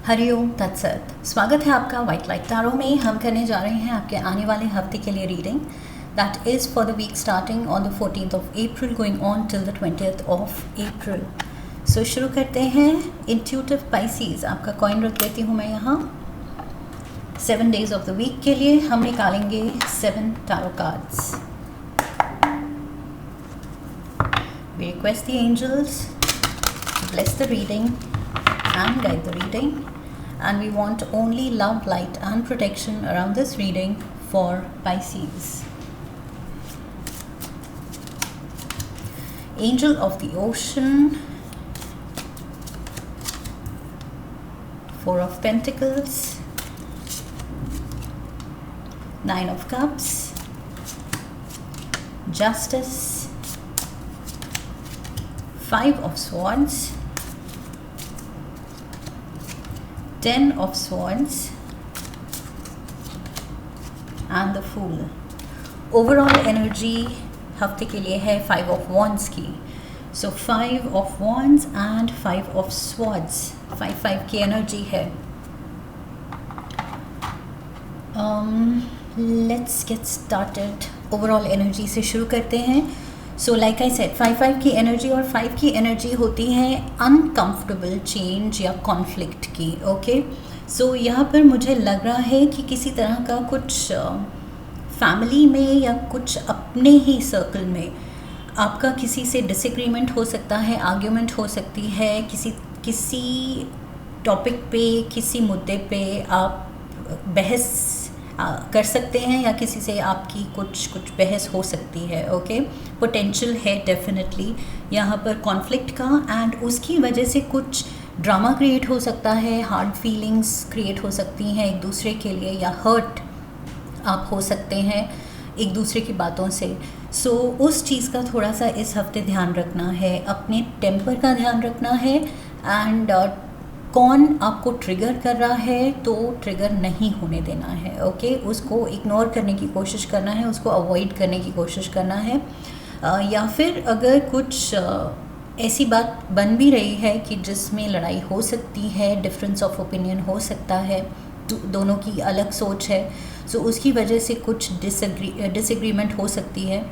हरिओम तत्सत। स्वागत है आपका वाइट लाइट टैरो में। हम करने जा रहे हैं आपके आने वाले हफ्ते के लिए reading that is for the week starting on the 14th of April going on till the 20th of April। So शुरू करते हैं। इंट्यूटिव पाइसीज आपका कॉइन रख देती हूँ मैं यहाँ। 7 days ऑफ द वीक के लिए हम निकालेंगे 7 tarot cards. We request the angels to bless the reading and guide the reading, and we want only love, light and protection around this reading for Pisces. Angel of the Ocean, 4 of Pentacles, 9 of Cups, Justice, 5 of Swords, 10 of Swords and the Fool। Overall energy हफ्ते के लिए है 5 of Wands की। सो 5 of Wands and 5 of Swords, 5 की energy है। Let's get started. Overall energy से शुरू करते हैं। सो लाइक आई सेड 5 की एनर्जी और 5 की एनर्जी होती है अनकंफर्टेबल चेंज या कॉन्फ्लिक्ट की। ओके, सो यहाँ पर मुझे लग रहा है कि किसी तरह का कुछ फैमिली में या कुछ अपने ही सर्कल में आपका किसी से डिसएग्रीमेंट हो सकता है, आर्ग्यूमेंट हो सकती है, किसी टॉपिक पे, किसी मुद्दे पे आप बहस कर सकते हैं या किसी से आपकी कुछ बहस हो सकती है। ओके, पोटेंशियल है डेफिनेटली यहाँ पर कॉन्फ्लिक्ट का, एंड उसकी वजह से कुछ ड्रामा क्रिएट हो सकता है, हार्ड फीलिंग्स क्रिएट हो सकती हैं एक दूसरे के लिए, या हर्ट आप हो सकते हैं एक दूसरे की बातों से। सो उस चीज़ का थोड़ा सा इस हफ्ते ध्यान रखना है, अपने टेम्पर का ध्यान रखना है, एंड कौन आपको ट्रिगर कर रहा है तो ट्रिगर नहीं होने देना है। ओके, उसको इग्नोर करने की कोशिश करना है, उसको अवॉइड करने की कोशिश करना है। या फिर अगर कुछ ऐसी बात बन भी रही है कि जिसमें लड़ाई हो सकती है, डिफरेंस ऑफ ओपिनियन हो सकता है, दोनों की अलग सोच है, सो उसकी वजह से कुछ डिसएग्रीमेंट हो सकती है।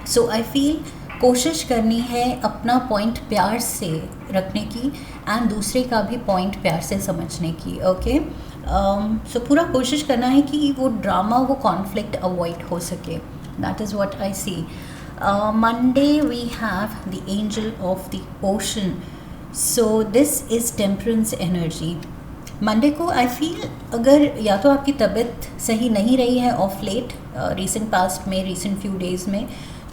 सो आई फील कोशिश करनी है अपना पॉइंट प्यार से रखने की एंड दूसरे का भी पॉइंट प्यार से समझने की। ओके, सो पूरा कोशिश करना है कि वो ड्रामा, वो कॉन्फ्लिक्ट अवॉइड हो सके। That is what I see. Monday we have the Angel of the Ocean. So this is Temperance energy. Monday को आई फील अगर या तो आपकी तबीयत सही नहीं रही है ऑफ लेट, रिसेंट पास्ट में, रिसेंट फ्यू डेज़ में,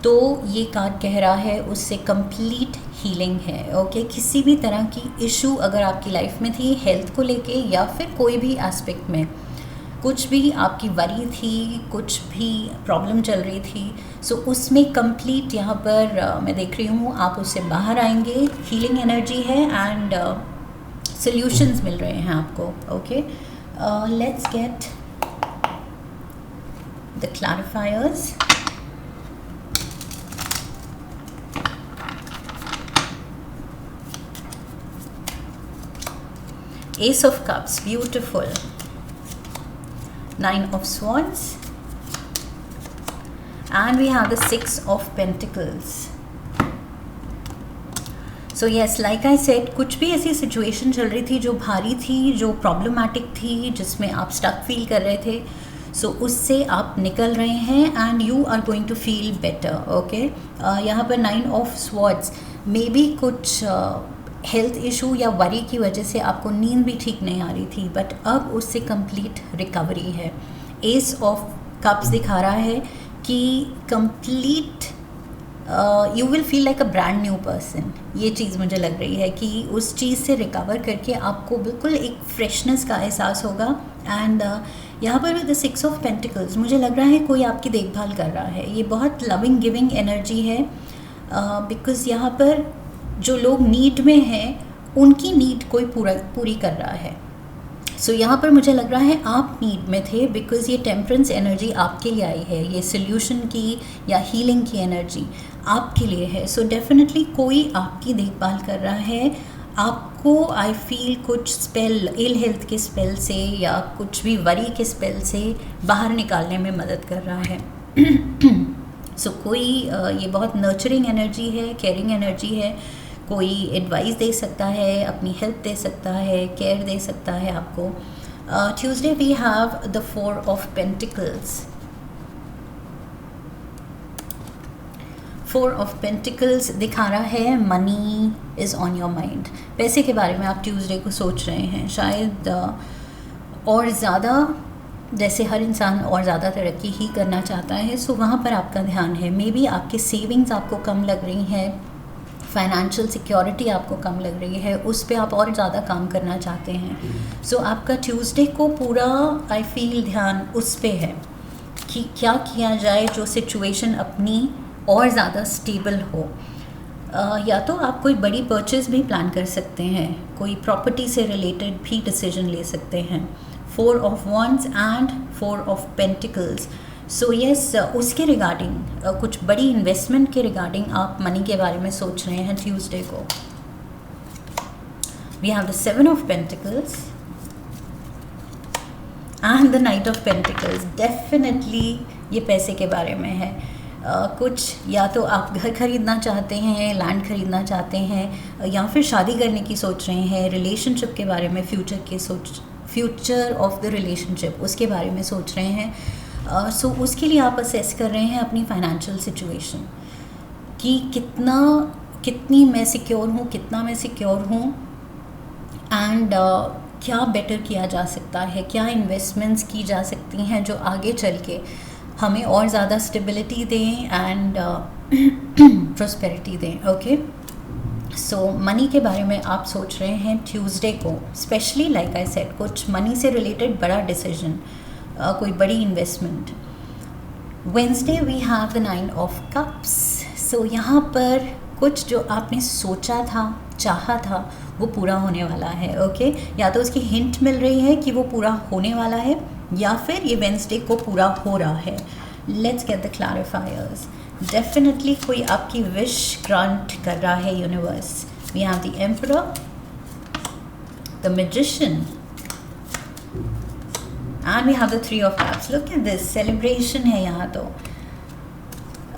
तो ये कार्ड कह रहा है उससे कंप्लीट हीलिंग है। ओके, किसी भी तरह की इशू अगर आपकी लाइफ में थी हेल्थ को लेके या फिर कोई भी एस्पेक्ट में, कुछ भी आपकी वरी थी, कुछ भी प्रॉब्लम चल रही थी, सो उसमें कंप्लीट यहाँ पर मैं देख रही हूँ आप उससे बाहर आएंगे। हीलिंग एनर्जी है एंड सॉल्यूशंस मिल रहे हैं आपको। Okay, let's get the clarifiers. Ace of Cups, beautiful. 9 of Swords, and we have the 6 of Pentacles. So yes, like I said, कुछ भी ऐसी सिचुएशन चल रही थी जो भारी थी, जो प्रॉब्लमैटिक थी, जिसमें आप स्टक फील कर रहे थे, सो उससे आप निकल रहे हैं and you are going to feel better. Okay, यहाँ पर 9 of Swords, मे बी कुछ हेल्थ इशू या वरी की वजह से आपको नींद भी ठीक नहीं आ रही थी, बट अब उससे कंप्लीट रिकवरी है। एस ऑफ कप्स दिखा रहा है कि complete you will feel like a brand new person. ये चीज़ मुझे लग रही है कि उस चीज़ से रिकवर करके आपको बिल्कुल एक फ्रेशनेस का एहसास होगा। एंड यहाँ पर विद द 6 of Pentacles मुझे लग रहा है कोई आपकी देखभाल कर रहा है। ये बहुत लविंग गिविंग एनर्जी है, बिकॉज़ यहाँ पर जो लोग नीड में हैं उनकी नीड कोई पूरी कर रहा है। सो यहाँ पर मुझे लग रहा है आप नीड में थे, बिकॉज़ ये टेम्परेंस एनर्जी आपके लिए आई है, ये सोल्यूशन की या हीलिंग की एनर्जी आपके लिए है। सो डेफिनेटली कोई आपकी देखभाल कर रहा है, आपको आई फील कुछ स्पेल, इल हेल्थ के स्पेल से या कुछ भी वरी के स्पेल से बाहर निकालने में मदद कर रहा है। सो कोई ये बहुत नर्चरिंग एनर्जी है, केयरिंग एनर्जी है। कोई एडवाइस दे सकता है, अपनी हेल्प दे सकता है, केयर दे सकता है आपको। Tuesday we have the 4 of Pentacles. 4 of Pentacles दिखा रहा है money is on your mind. पैसे के बारे में आप ट्यूसडे को सोच रहे हैं शायद, और ज़्यादा, जैसे हर इंसान और ज़्यादा तरक्की ही करना चाहता है, सो वहाँ पर आपका ध्यान है। मे बी आपके सेविंग्स आपको कम लग रही हैं, फाइनेंशियल सिक्योरिटी आपको कम लग रही है, उस पर आप और ज़्यादा काम करना चाहते हैं। सो आपका ट्यूसडे को पूरा आई फील ध्यान उस पे है कि क्या किया जाए जो सिचुएशन अपनी और ज़्यादा स्टेबल हो। या तो आप कोई बड़ी परचेज़ भी प्लान कर सकते हैं, कोई प्रॉपर्टी से रिलेटेड भी डिसीजन ले सकते हैं। 4 of Wands and 4 of pentacles. So yes, उसके रिगार्डिंग कुछ बड़ी इन्वेस्टमेंट के रिगार्डिंग आप मनी के बारे में सोच रहे हैं ट्यूसडे को। We have the 7 of Pentacles and the Knight of Pentacles. Definitely ये पैसे के बारे में है। कुछ या तो आप घर खरीदना चाहते हैं, लैंड खरीदना चाहते हैं, या फिर शादी करने की सोच रहे हैं, रिलेशनशिप के बारे में, फ्यूचर ऑफ द रिलेशनशिप उसके बारे में सोच रहे हैं। सो उसके लिए आप असेस कर रहे हैं अपनी फाइनेंशियल सिचुएशन कि कितनी मैं सिक्योर हूँ, कितना मैं सिक्योर हूँ, एंड क्या बेटर किया जा सकता है, क्या इन्वेस्टमेंट्स की जा सकती हैं जो आगे चल के हमें और ज़्यादा स्टेबिलिटी दें एंड प्रोस्पेरिटी दें। ओके, सो मनी के बारे में आप सोच रहे हैं ट्यूसडे को, स्पेशली लाइक आई सेड कुछ मनी से रिलेटेड बड़ा डिसीजन, कोई बड़ी investment. Wednesday we have the 9 of cups. So यहाँ पर कुछ जो आपने सोचा था, चाहा था, वो पूरा होने वाला है। ओके, या तो उसकी हिंट मिल रही है कि वो पूरा होने वाला है, या फिर ये वेंसडे को पूरा हो रहा है। Let's get the clarifiers. Definitely कोई आपकी विश ग्रांट कर रहा है universe. We have the emperor, the magician and we have the 3 of cups. Look at this, celebration है यहाँ तो।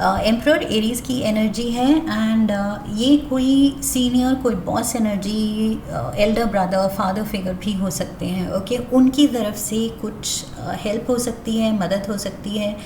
एम्परर एरीज की एनर्जी है एंड ये कोई सीनियर, कोई boss energy, elder brother, father figure भी हो सकते हैं। ओके, उनकी तरफ से कुछ हेल्प हो सकती है, मदद हो सकती है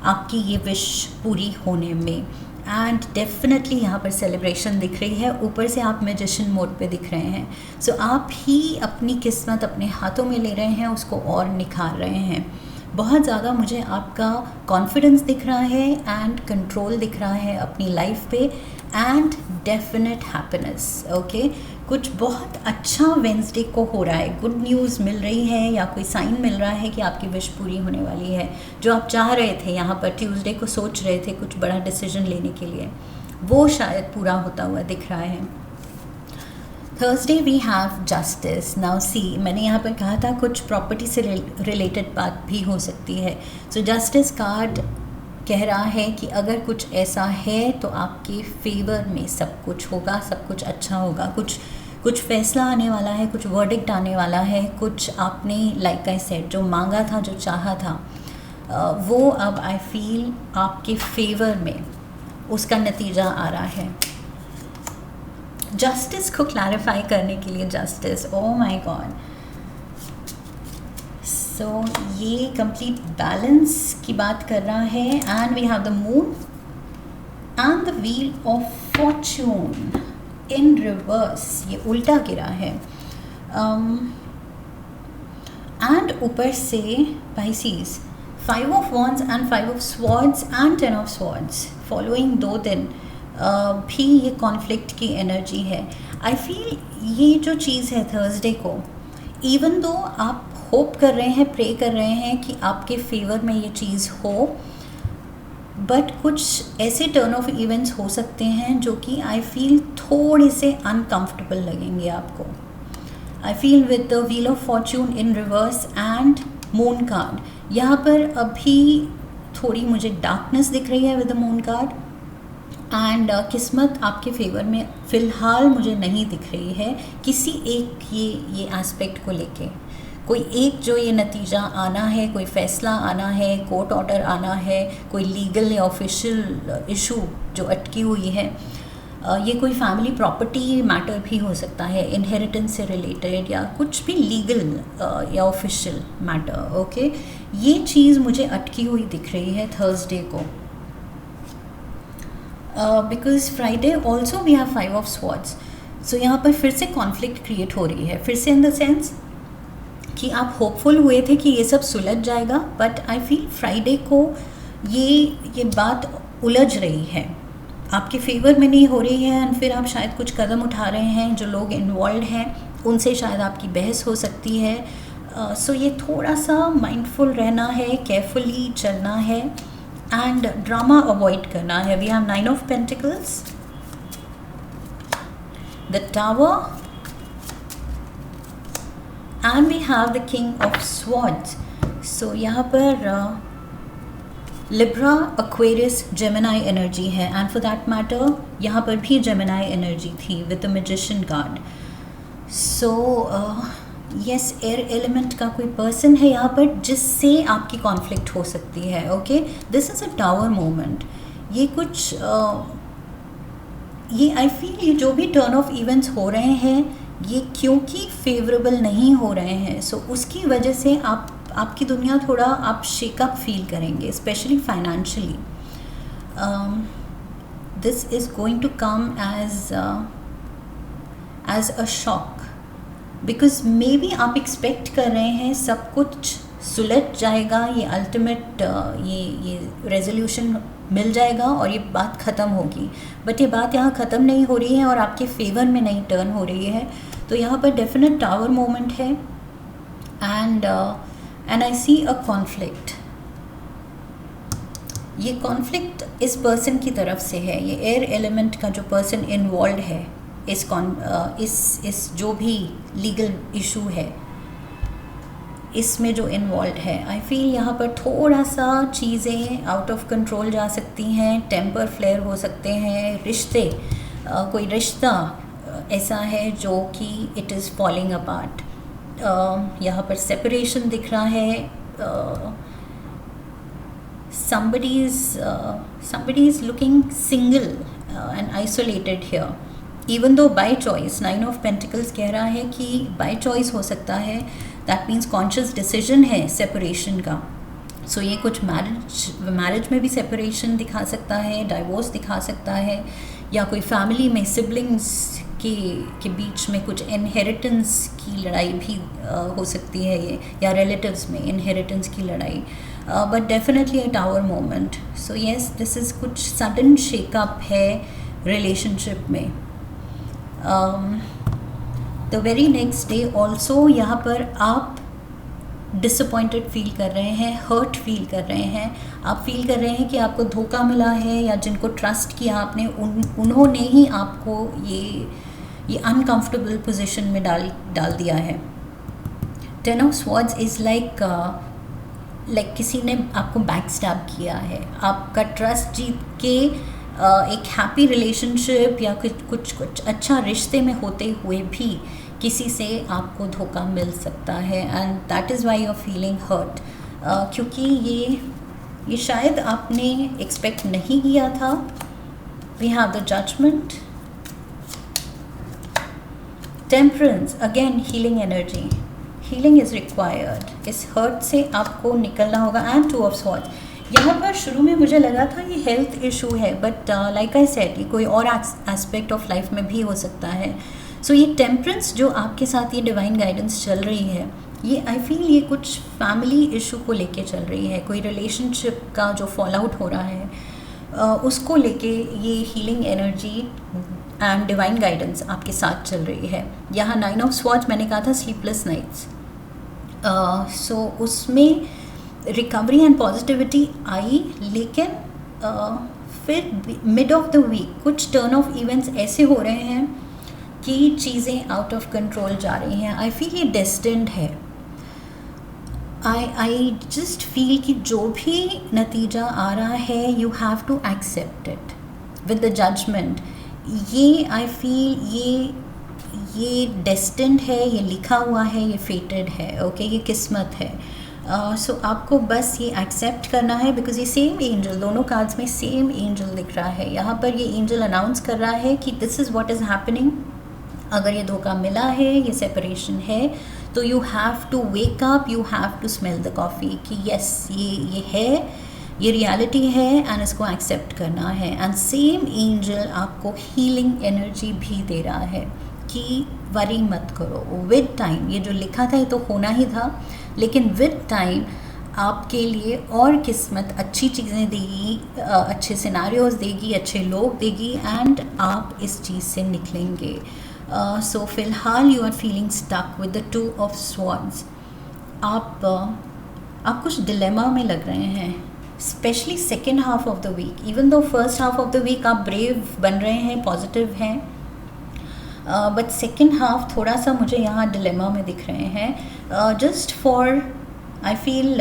आपकी ये विश पूरी होने में। एंड डेफिनेटली यहाँ पर सेलिब्रेशन दिख रही है, ऊपर से आप मैजिशियन मोड पे दिख रहे हैं। सो आप ही अपनी किस्मत अपने हाथों में ले रहे हैं, उसको और निखार रहे हैं। बहुत ज़्यादा मुझे आपका कॉन्फिडेंस दिख रहा है एंड कंट्रोल दिख रहा है अपनी लाइफ पे, एंड डेफिनेट हैप्पीनेस। ओके, कुछ बहुत अच्छा वेंसडे को हो रहा है, गुड न्यूज़ मिल रही है या कोई साइन मिल रहा है कि आपकी विश पूरी होने वाली है। जो आप चाह रहे थे, यहाँ पर ट्यूसडे को सोच रहे थे कुछ बड़ा डिसीजन लेने के लिए, वो शायद पूरा होता हुआ दिख रहा है। Thursday we have Justice. Now see, मैंने यहाँ पर कहा था कुछ प्रॉपर्टी से रिलेटेड बात भी हो सकती है। सो जस्टिस कार्ड कह रहा है कि अगर कुछ ऐसा है तो आपके फेवर में सब कुछ होगा, सब कुछ अच्छा होगा, कुछ फैसला आने वाला है, कुछ वर्डिक्ट आने वाला है, कुछ आपने लाइक आई सेड जो मांगा था, जो चाहा था, वो अब आई फील आपके फेवर में उसका नतीजा आ रहा है। जस्टिस को क्लैरिफाई करने के लिए, Justice, oh my God, so ये कंप्लीट बैलेंस की बात कर रहा है। And we have the Moon and the Wheel of Fortune in reverse, ये उल्टा गिरा है। एंड ऊपर से Pisces, 5 of Wands and 5 of Swords and 10 of Swords. Following 2 दिन भी ये कॉन्फ्लिक्ट की एनर्जी है। आई फील ये जो चीज़ है थर्सडे को, इवन दो आप होप कर रहे हैं, प्रे कर रहे हैं कि आपके फेवर में ये चीज़ हो, बट कुछ ऐसे टर्न ऑफ इवेंट्स हो सकते हैं जो कि आई फील थोड़े से अनकंफर्टेबल लगेंगे आपको। I feel with the Wheel of Fortune in reverse and moon card, यहाँ पर अभी थोड़ी मुझे डार्कनेस दिख रही है with the moon card. And किस्मत आपके फेवर में फ़िलहाल मुझे नहीं दिख रही है किसी एक ये एस्पेक्ट को लेके। कोई एक जो ये नतीजा आना है, कोई फ़ैसला आना है, कोर्ट ऑर्डर आना है, कोई लीगल या ऑफिशियल इशू जो अटकी हुई है, ये कोई फैमिली प्रॉपर्टी मैटर भी हो सकता है, इनहेरिटेंस से रिलेटेड या कुछ भी लीगल या ऑफिशियल मैटर। ओके, ये चीज़ मुझे अटकी हुई दिख रही है थर्सडे को, because Friday also we have 5 of swords. So यहाँ पर फिर से कॉन्फ्लिक्ट क्रिएट हो रही है, फिर से इन द सेंस कि आप होपफुल हुए थे कि ये सब सुलझ जाएगा, बट आई फील फ्राइडे को ये बात उलझ रही है, आपके फेवर में नहीं हो रही है, एंड फिर आप शायद कुछ कदम उठा रहे हैं, जो लोग इन्वॉल्व हैं उनसे शायद आपकी बहस हो सकती है। सो ये थोड़ा सा माइंडफुल रहना है, केयरफुली चलना है एंड ड्रामा अवॉइड करना है। We have 9 of pentacles, the tower and we have the king of swords. So यहाँ पर लिब्रा, एक्वेरियस, जेमिनाई एनर्जी है, एंड फॉर दैट मैटर यहाँ पर भी जेमिनाई एनर्जी थी with the magician card. So yes, air element का कोई person है यहाँ पर जिससे आपकी कॉन्फ्लिक्ट हो सकती है। Okay, this is a tower moment. ये कुछ ये आई फील ये जो भी टर्न ऑफ इवेंट्स हो रहे हैं ये क्योंकि फेवरेबल नहीं हो रहे हैं, सो उसकी वजह से आपकी दुनिया थोड़ा आप शेकअप फील करेंगे, specially financially. This is going to come as a shock, because maybe आप एक्सपेक्ट कर रहे हैं सब कुछ सुलझ जाएगा, ये अल्टीमेट ये रेजोल्यूशन मिल जाएगा और ये बात ख़त्म होगी, बट ये बात यहाँ ख़त्म नहीं हो रही है और आपके फेवर में नहीं टर्न हो रही है। तो यहाँ पर डेफिनेट टावर मोमेंट है, and I see a conflict. ये कॉन्फ्लिक्ट इस पर्सन की तरफ से है, ये एयर एलिमेंट का जो पर्सन इन्वॉल्व है इस जो भी लीगल इशू है इसमें जो इन्वॉल्व है। आई फील यहाँ पर थोड़ा सा चीज़ें आउट ऑफ कंट्रोल जा सकती हैं, टेम्पर फ्लेयर हो सकते हैं, रिश्ते कोई रिश्ता ऐसा है जो कि इट इज़ फॉलिंग अपार्ट। यहाँ पर सेपरेशन दिख रहा है, somebody is looking single and isolated here, even though by choice 9 of Pentacles कह रहा है कि by choice हो सकता है, that means conscious decision है separation का। सो ये कुछ मैरिज में भी सेपरेशन दिखा सकता है, डाइवोर्स दिखा सकता है, या कोई फैमिली में सिबलिंग्स के बीच में कुछ इनहेरिटेंस की लड़ाई भी हो सकती है ये, या रिलेटिव्स में इनहेरिटेंस की लड़ाई, but definitely a tower moment. So yes, this is कुछ सडन शेकअप है रिलेशनशिप में। The very next day also यहाँ पर आप डिसअपॉइंटेड फील कर रहे हैं, हर्ट फील कर रहे हैं, आप फील कर रहे हैं कि आपको धोखा मिला है, या जिनको ट्रस्ट किया आपने उन्होंने ही आपको ये अनकंफर्टेबल पोजीशन में डाल दिया है। 10 ऑफ स्वॉर्ड्स इज़ लाइक किसी ने आपको बैक स्टैब किया है, आपका ट्रस्ट जीत के एक हैप्पी रिलेशनशिप या कुछ अच्छा रिश्ते में होते हुए भी किसी से आपको धोखा मिल सकता है, and that is why you are feeling hurt, क्योंकि ये शायद आपने एक्सपेक्ट नहीं किया था। We have the Judgement, Temperance, again healing energy, healing is required. इस हर्ट से आपको निकलना होगा, एंड 2 ऑफ स्वॉर्ड्स। यहाँ पर शुरू में मुझे लगा था ये हेल्थ इशू है, बट लाइक आई सेड ये कोई और एस्पेक्ट ऑफ लाइफ में भी हो सकता है। सो ये टेम्परेंस जो आपके साथ ये डिवाइन गाइडेंस चल रही है, ये आई फील ये कुछ फैमिली इशू को लेके चल रही है, कोई रिलेशनशिप का जो फॉल आउट हो रहा है उसको लेके ये healing energy and divine guidance आपके साथ चल रही है। यहाँ 9 ऑफ स्वॉर्ड्स मैंने कहा था स्लीपलेस नाइट्स, सो उसमें रिकवरी एंड पॉजिटिविटी आई, लेकिन फिर मिड ऑफ द वीक कुछ टर्न ऑफ इवेंट्स ऐसे हो रहे हैं कि चीज़ें आउट ऑफ कंट्रोल जा रही हैं। आई फील ये डेस्टिन्ड है। आई जस्ट फील कि जो भी नतीजा आ रहा है you have to accept it, with the Judgement, ये आई फील ये डेस्टिन्ड है, ये लिखा हुआ है, ये फेटेड है, ओके, ये किस्मत है। सो आपको बस ये एक्सेप्ट करना है, बिकॉज ये सेम एंजल, दोनों कार्ड्स में सेम एंजल दिख रहा है। यहाँ पर ये एंजल अनाउंस कर रहा है कि this is what is happening. अगर ये धोखा मिला है, ये सेपरेशन है, तो you have to wake up, you have to smell the coffee कि यस ये है, ये रियलिटी है एंड इसको एक्सेप्ट करना है। एंड सेम एंजल आपको हीलिंग एनर्जी भी दे रहा है कि वरी मत करो, विद टाइम ये जो लिखा था ये तो होना ही था, लेकिन विद टाइम आपके लिए और किस्मत अच्छी चीज़ें देगी, अच्छे सिनारियोज देगी, अच्छे लोग देगी, एंड आप इस चीज़ से निकलेंगे। सो फिलहाल you are feeling stuck with the 2 of Swords. आप कुछ डिलेमा में लग रहे हैं, specially second half of the week. Even though first half of the week आप ब्रेव बन रहे हैं, पॉजिटिव हैं, बट सेकेंड हाफ थोड़ा सा मुझे यहाँ डिलेमा में दिख रहे हैं। Just for I feel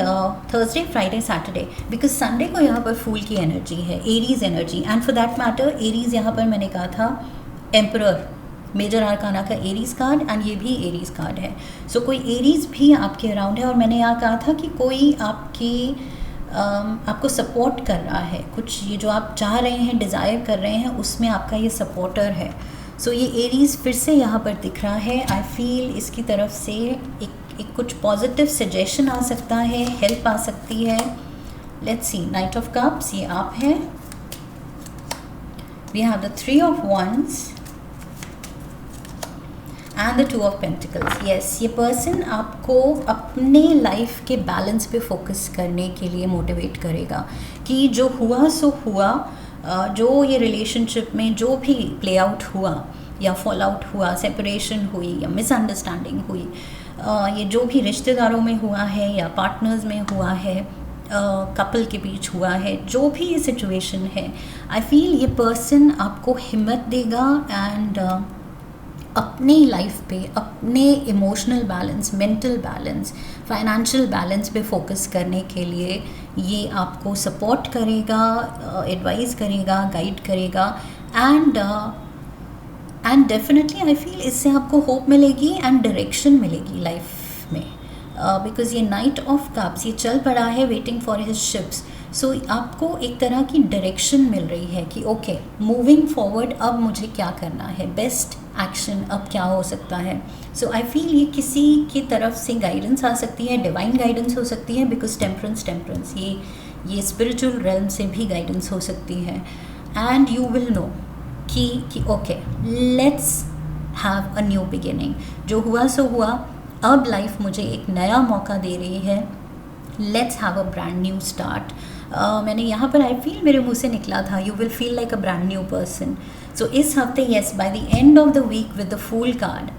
Thursday, Friday, Saturday, because Sunday को यहाँ पर फूल की एनर्जी है, Aries energy, and for that matter Aries यहाँ पर मैंने कहा था एम्परर, मेजर आर्काना का एरीज कार्ड, एंड ये भी एरीज कार्ड है। सो कोई एरीज भी आपके अराउंड है, और मैंने यहाँ कहा था कि कोई आपको सपोर्ट कर रहा है, कुछ ये जो आप चाह रहे हैं, डिज़ायर कर रहे हैं, उसमें आपका ये सपोर्टर है। सो ये एरीज फिर से यहाँ पर दिख रहा है। आई फील इसकी तरफ से एक कुछ पॉजिटिव सजेशन आ सकता है, हेल्प आ सकती है। Let's see, Knight of Cups ये आप हैं, we have the 3 of wands and the 2 of Pentacles. Yes, ये पर्सन आपको अपने लाइफ के बैलेंस पे फोकस करने के लिए मोटिवेट करेगा कि जो हुआ सो हुआ, जो ये रिलेशनशिप में जो भी प्ले आउट हुआ या फॉल आउट हुआ, सेपरेशन हुई या मिसअंडरस्टैंडिंग हुई, ये जो भी रिश्तेदारों में हुआ है या पार्टनर्स में हुआ है, कपल के बीच हुआ है, जो भी ये सिचुएशन है, आई फील ये पर्सन आपको हिम्मत देगा एंड अपनी लाइफ पे, अपने emotional balance, mental balance, financial balance पे फोकस करने के लिए ये आपको सपोर्ट करेगा, एडवाइस करेगा, गाइड करेगा, एंड डेफिनेटली आई फील इससे आपको होप मिलेगी एंड डायरेक्शन मिलेगी लाइफ में, बिकॉज ये नाइट ऑफ कप्स ये चल पड़ा है वेटिंग फॉर हिज शिप्स। सो आपको एक तरह की डायरेक्शन मिल रही है कि ओके, मूविंग फॉरवर्ड, अब मुझे क्या करना है, बेस्ट एक्शन अब क्या हो सकता है। सो आई फील ये किसी की तरफ से गाइडेंस आ सकती है, डिवाइन गाइडेंस हो सकती है, बिकॉज टेम्परेंस ये स्पिरिचुअल रेल्म से भी गाइडेंस हो सकती है। एंड यू विल नो कि okay, let's have a new beginning, जो हुआ सो हुआ, अब लाइफ मुझे एक नया मौका दे रही है, let's have a brand new start. मैंने यहाँ पर आई फील मेरे मुंह से निकला था, you will feel like a brand new person. So इस हफ्ते, yes, by the end of the week with the fool card,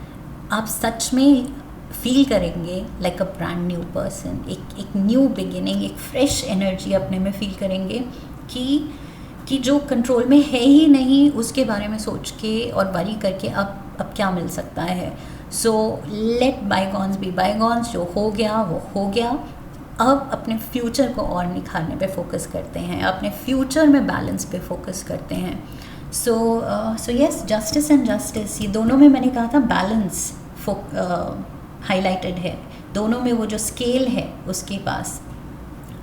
आप सच में फील करेंगे like a brand new person, एक न्यू बिगिनिंग, एक फ्रेश एनर्जी अपने में फील करेंगे कि जो कंट्रोल में है ही नहीं उसके बारे में सोच के और वरी करके अब क्या मिल सकता है। So let bygones be bygones, जो हो गया वो हो गया, अब अपने फ्यूचर को और निखारने पे फोकस करते हैं, अपने फ्यूचर में बैलेंस पे फोकस करते हैं। So yes, justice and justice, ये दोनों में मैंने कहा था बैलेंस हाईलाइटेड है, दोनों में वो जो स्केल है उसके पास,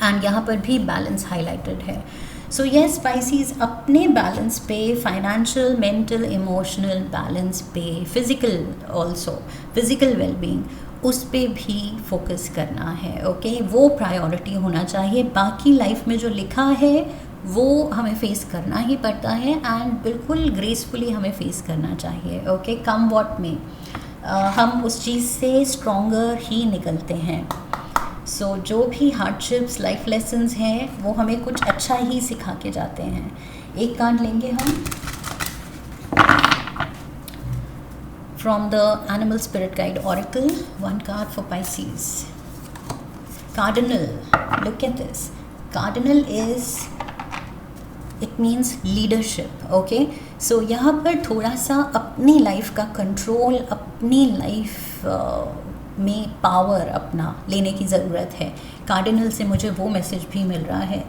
एंड यहाँ पर भी बैलेंस हाईलाइटेड है। सो यस स्पाइसीज, अपने बैलेंस पे, फाइनेंशियल, मेंटल, इमोशनल बैलेंस पे, फिज़िकल ऑल्सो, फिज़िकल वेलबींग, उस पे भी फोकस करना है। ओके, वो प्रायोरिटी होना चाहिए। बाकी लाइफ में जो लिखा है वो हमें फेस करना ही पड़ता है, एंड बिल्कुल ग्रेसफुली हमें फेस करना चाहिए। ओके, कम वॉट में हम उस चीज़ से स्ट्रॉन्गर ही निकलते हैं। सो जो भी हार्डशिप्स, लाइफ लेसन्स हैं, वो हमें कुछ अच्छा ही सिखा के जाते हैं। एक कार्ड लेंगे हम from the animal spirit guide oracle, one card for Pisces. Cardinal, look at this. Cardinal is, it means leadership. Okay, so यहाँ पर थोड़ा सा अपनी लाइफ का कंट्रोल, अपनी लाइफ में पावर अपना लेने की ज़रूरत है। कार्डिनल से मुझे वो मैसेज भी मिल रहा है।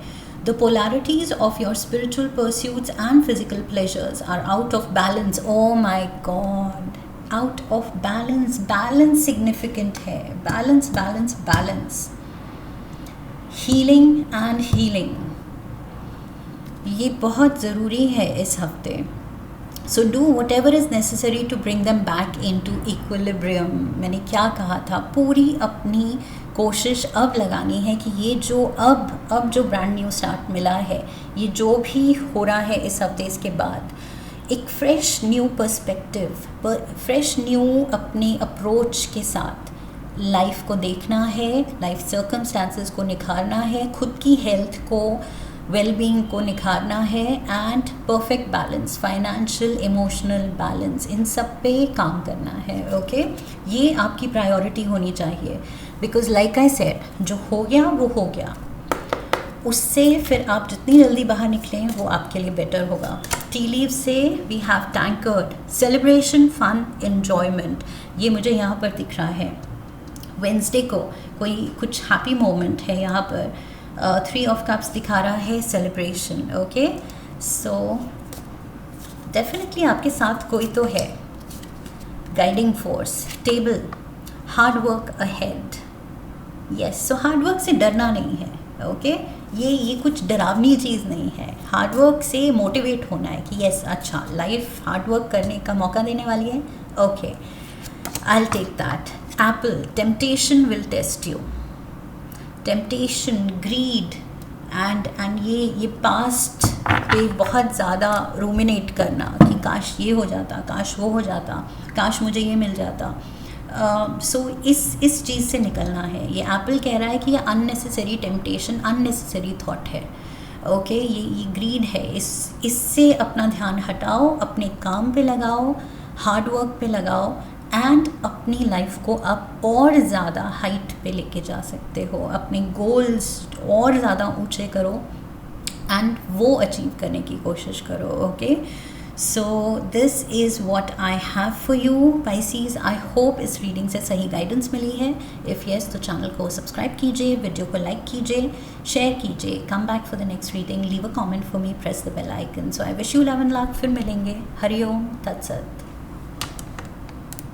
The polarities of your spiritual pursuits and physical pleasures are out of balance. Oh my God, out of balance. Balance significant है. Balance, balance, balance. Healing and healing, ये बहुत ज़रूरी है इस हफ्ते. So do whatever is necessary to bring them back into equilibrium. मैंने क्या कहा था, पूरी अपनी कोशिश अब लगानी है कि ये जो अब जो ब्रांड न्यू स्टार्ट मिला है, ये जो भी हो रहा है इस हफ्ते, इसके बाद एक fresh new perspective, fresh new अपने अप्रोच के साथ लाइफ को देखना है, लाइफ सर्कमस्टांसेस को निखारना है, खुद की हेल्थ को, वेलबींग को निखारना है, and perfect balance, financial, emotional balance, इन सब पे काम करना है. ओके, ये आपकी प्रायोरिटी होनी चाहिए. बिकॉज लाइक आई सेड, जो हो गया वो हो गया, उससे फिर आप जितनी जल्दी बाहर निकलें वो आपके लिए बेटर होगा. टी लीव से we have tankard, celebration, fun, enjoyment. ये मुझे यहाँ पर दिख रहा है. वेंसडे को कोई कुछ हैप्पी मोमेंट है यहाँ पर. 3 ऑफ कप्स दिखा रहा है, सेलिब्रेशन. ओके, सो डेफिनेटली आपके साथ कोई तो है. Guiding force, table, hard work ahead. Yes, so hard work से डरना नहीं है. ओके, ये कुछ डरावनी चीज़ नहीं है. हार्ड वर्क से मोटिवेट होना है कि यस, अच्छा लाइफ हार्ड वर्क करने का मौका देने वाली है. Okay, I will take that. Apple, temptation will test you. Temptation, greed and ये पास्ट पे बहुत ज़्यादा रूमिनेट करना कि काश ये हो जाता, काश वो हो जाता, काश मुझे ये मिल जाता. सो इस चीज़ से निकलना है. ये एप्पल कह रहा है कि ये अननेसेसरी टेम्पटेशन, अननेसेसरी थॉट है. ओके, ये ग्रीड है. इससे अपना ध्यान हटाओ, अपने काम पे लगाओ, हार्ड वर्क पे लगाओ, एंड अपनी लाइफ को आप और ज़्यादा हाइट पे लेके जा सकते हो. अपने गोल्स और ज़्यादा ऊंचे करो एंड वो अचीव करने की कोशिश करो. Okay, so this is what I have for you Pisces. I hope इस रीडिंग से सही गाइडेंस मिली है. इफ़ येस तो चैनल को सब्सक्राइब कीजिए, वीडियो को लाइक कीजिए, शेयर कीजिए. Come back for the next reading, leave a comment for me, press the bell icon. So I wish you love and luck. फिर मिलेंगे. हरिओम तत्सत.